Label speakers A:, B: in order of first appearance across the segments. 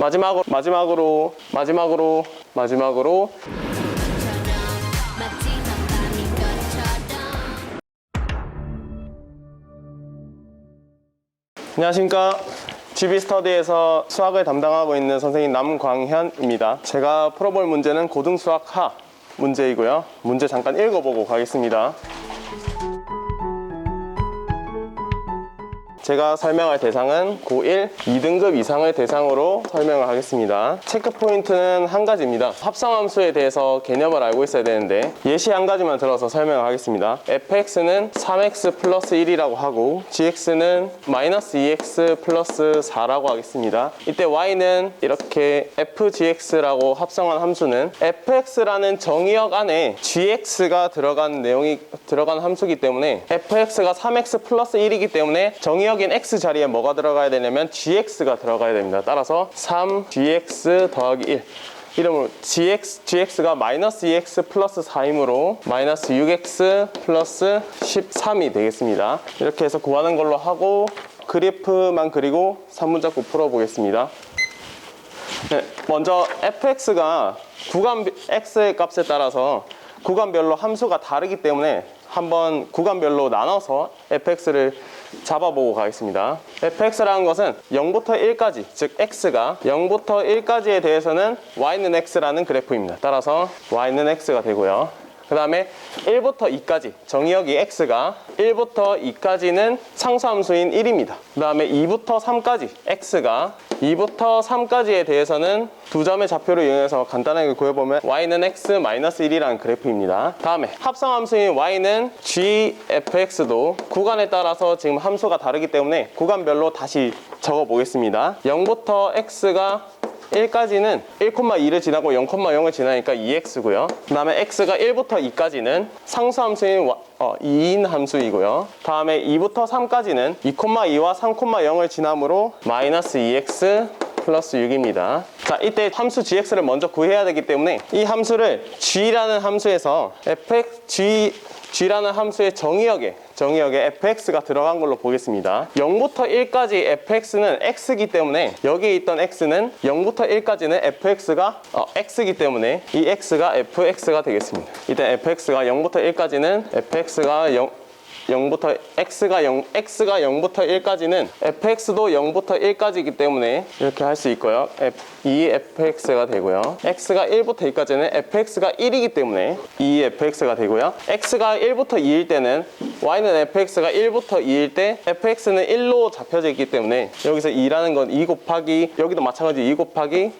A: 마지막으로 안녕하십니까. GB스터디에서 수학을 담당하고 있는 선생님 남광현입니다. 제가 풀어볼 문제는 고등수학 하 문제이고요. 문제 잠깐 읽어보고 가겠습니다. 제가 설명할 대상은 고1 2등급 이상을 대상으로 설명을 하겠습니다. 체크 포인트는 한 가지입니다. 합성함수에 대해서 개념을 알고 있어야 되는데 예시 한 가지만 들어서 설명을 하겠습니다. fx는 3x 플러스 1이라고 하고 gx는 마이너스 2x 플러스 4라고 하겠습니다. 이때 y는 이렇게 fgx라고 합성한 함수는 fx라는 정의역 안에 gx가 들어간 함수이기 때문에 fx가 3x 플러스 1이기 때문에 정의역인 x 자리에 뭐가 들어가야 되냐면 gx가 들어가야 됩니다. 따라서 3gx 더하기 1 이름으로 gx가 마이너스 2x 플러스 4이므로 마이너스 6x 플러스 13이 되겠습니다. 이렇게 해서 구하는 걸로 하고 그래프만 그리고 산문작구 풀어보겠습니다. 네, 먼저 fx가 구간 x의 값에 따라서 구간별로 함수가 다르기 때문에 한번 구간별로 나눠서 fx를 잡아보고 가겠습니다. fx라는 것은 0부터 1까지, 즉 x가 0부터 1까지에 대해서는 y는 x라는 그래프입니다. 따라서 y는 x가 되고요. 그 다음에 1부터 2까지, 정의역이 x가 1부터 2까지는 상수함수인 1입니다. 그 다음에 2부터 3까지, x가 2부터 3까지에 대해서는 두 점의 좌표를 이용해서 간단하게 구해보면 y는 x-1이라는 그래프입니다. 다음에 합성함수인 y는 gfx도 구간에 따라서 지금 함수가 다르기 때문에 구간별로 다시 적어보겠습니다. 0부터 x가 1까지는 1,2를 지나고 0,0을 지나니까 2x고요. 그 다음에 x가 1부터 2까지는 상수함수인 2인 함수이고요. 다음에 2부터 3까지는 2,2와 3,0을 지나므로 마이너스 2x 플러스 6입니다. 자, 이때 함수 gx를 먼저 구해야 되기 때문에 이 함수를 g라는 함수에서 g라는 함수의 정의역에 fx가 들어간 걸로 보겠습니다. 0부터 1까지 fx는 x이기 때문에 여기에 있던 x는 0부터 1까지는 fx가 x이기 때문에 이 x가 fx가 되겠습니다. 이때 fx가 0부터 1까지는 fx가 0부터 x가 0부터 1까지는 fx도 0부터 1까지이기 때문에 이렇게 할 수 있고요. 이 fx가 되고요. x가 1부터 2까지는 fx가 1이기 때문에 이 fx가 되고요. x가 1부터 2일 때는 y는 fx가 1부터 2일 때 fx는 1로 잡혀져 있기 때문에 여기서 2라는 건 2 곱하기 여기도 마찬가지 2 곱하기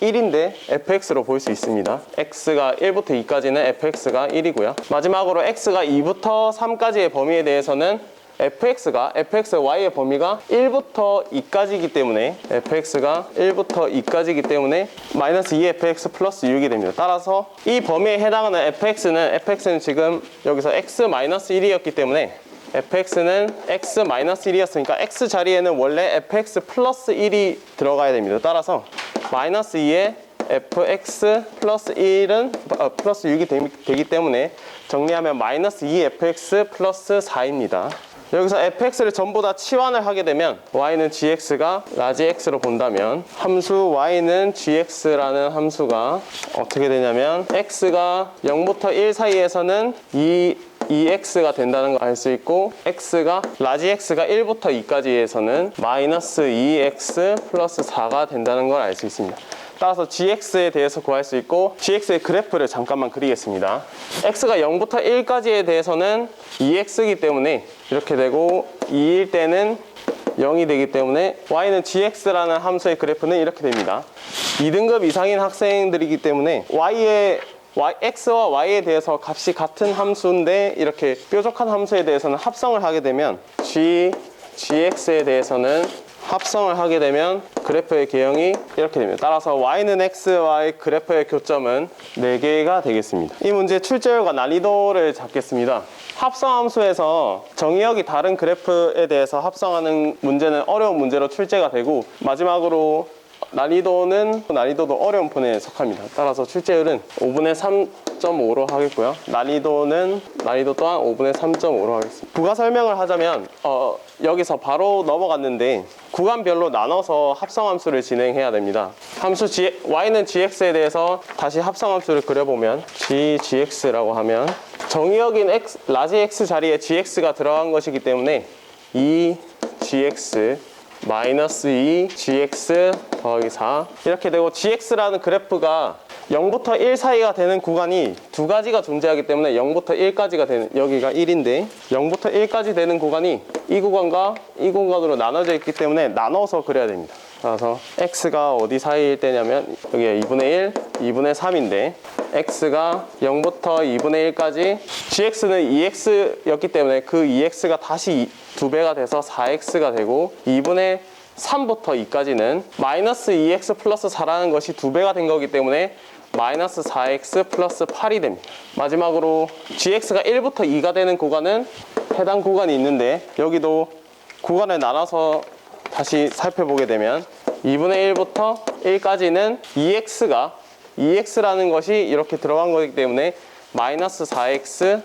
A: 1인데 fx로 볼 수 있습니다. x가 1부터 2까지는 fx가 1이고요. 마지막으로 x가 2부터 3까지의 범위에 대해서는 fxy의 범위가 1부터 2까지이기 때문에 fx가 1부터 2까지이기 때문에 마이너스 2fx 플러스 6이 됩니다. 따라서 이 범위에 해당하는 fx는 지금 여기서 x-1이었기 때문에 fx는 x-1이었으니까 x 자리에는 원래 fx 플러스 1이 들어가야 됩니다. 따라서 마이너스 2의 fx 플러스 1은 플러스 6이 되기 때문에 정리하면 마이너스 2fx 플러스 4입니다. 여기서 fx를 전부 다 치환을 하게 되면 y는 gx가 라지 x로 본다면 함수 y는 gx라는 함수가 어떻게 되냐면 x가 0부터 1 사이에서는 2x가 된다는 걸 알 수 있고 라지 x가 1부터 2까지에서는 마이너스 2x 플러스 4가 된다는 걸 알 수 있습니다. 따라서 gx에 대해서 구할 수 있고 gx의 그래프를 잠깐만 그리겠습니다. x가 0부터 1까지에 대해서는 2x이기 때문에 이렇게 되고 2일 때는 0이 되기 때문에 y는 gx라는 함수의 그래프는 이렇게 됩니다. 2등급 이상인 학생들이기 때문에 x와 y에 대해서 값이 같은 함수인데 이렇게 뾰족한 함수에 대해서는 합성을 하게 되면 gx에 대해서는 합성을 하게 되면 그래프의 개형이 이렇게 됩니다. 따라서 y는 x와의 그래프의 교점은 4개가 되겠습니다. 이 문제의 출제율과 난이도를 잡겠습니다. 합성함수에서 정의역이 다른 그래프에 대해서 합성하는 문제는 어려운 문제로 출제가 되고 마지막으로 난이도도 어려운 편에 속합니다. 따라서 출제율은 5분의 3.5로 하겠고요. 난이도 또한 5분의 3.5로 하겠습니다. 부가 설명을 하자면 여기서 바로 넘어갔는데 구간별로 나눠서 합성함수를 진행해야 됩니다. 함수 y는 gx에 대해서 다시 합성함수를 그려보면 gx라고 하면 정의역인 라지 x 자리에 gx가 들어간 것이기 때문에 2gx 마이너스 2gx 더하기 4 이렇게 되고 gx라는 그래프가 0부터 1 사이가 되는 구간이 두 가지가 존재하기 때문에 0부터 1까지가 되는, 여기가 1인데 0부터 1까지 되는 구간이 이 구간과 이 구간으로 나눠져 있기 때문에 나눠서 그려야 됩니다. 그래서 x가 어디 사이일 때냐면 여기가 2분의 1, 2분의 3인데 x가 0부터 2분의 1까지 gx는 2x였기 때문에 그 2x가 다시 2배가 돼서 4x가 되고 2분의 3부터 2까지는 마이너스 2x 플러스 4라는 것이 2배가 된 거기 때문에 마이너스 4x 플러스 8이 됩니다. 마지막으로 gx가 1부터 2가 되는 구간은 해당 구간이 있는데 여기도 구간을 나눠서 다시 살펴보게 되면 2분의 1부터 1까지는 2x라는 것이 이렇게 들어간 거기 때문에 마이너스 4x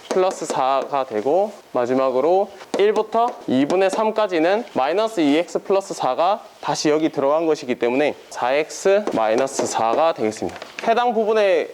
A: 플러스 4가 되고 마지막으로 1부터 2분의 3까지는 마이너스 2x 플러스 4가 다시 여기 들어간 것이기 때문에 4x 마이너스 4가 되겠습니다. 해당 부분의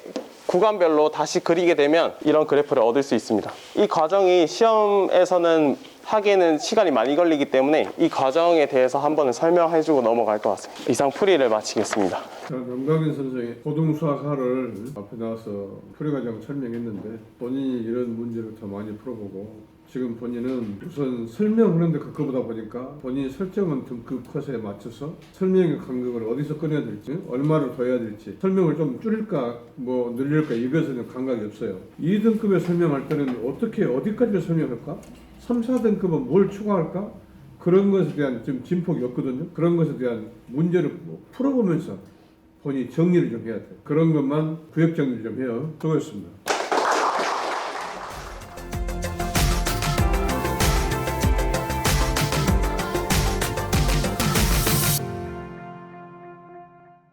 A: 구간별로 다시 그리게 되면 이런 그래프를 얻을 수 있습니다. 이 과정이 시험에서는 하기에는 시간이 많이 걸리기 때문에 이 과정에 대해서 한번 설명해주고 넘어갈 것 같습니다. 이상 풀이를 마치겠습니다.
B: 자, 남강현 선생이 고등수학하를 앞에 나와서 풀이 과정 설명했는데 본인이 이런 문제를 더 많이 풀어보고 지금 본인은 우선 설명하는데 가까보다 보니까 본인이 설정한 등급 컷에 맞춰서 설명의 간격을 어디서 끊어야 될지 얼마를 둬야 될지 설명을 좀 줄일까 뭐 늘릴까 이것은 감각이 없어요. 2등급에 설명할 때는 어떻게 어디까지 설명할까? 3, 4등급은 뭘 추가할까? 그런 것에 대한 좀 진폭이 없거든요. 그런 것에 대한 문제를 풀어보면서 본인이 정리를 좀 해야 돼요. 그런 것만 구역 정리를 좀 해요. 수고했습니다.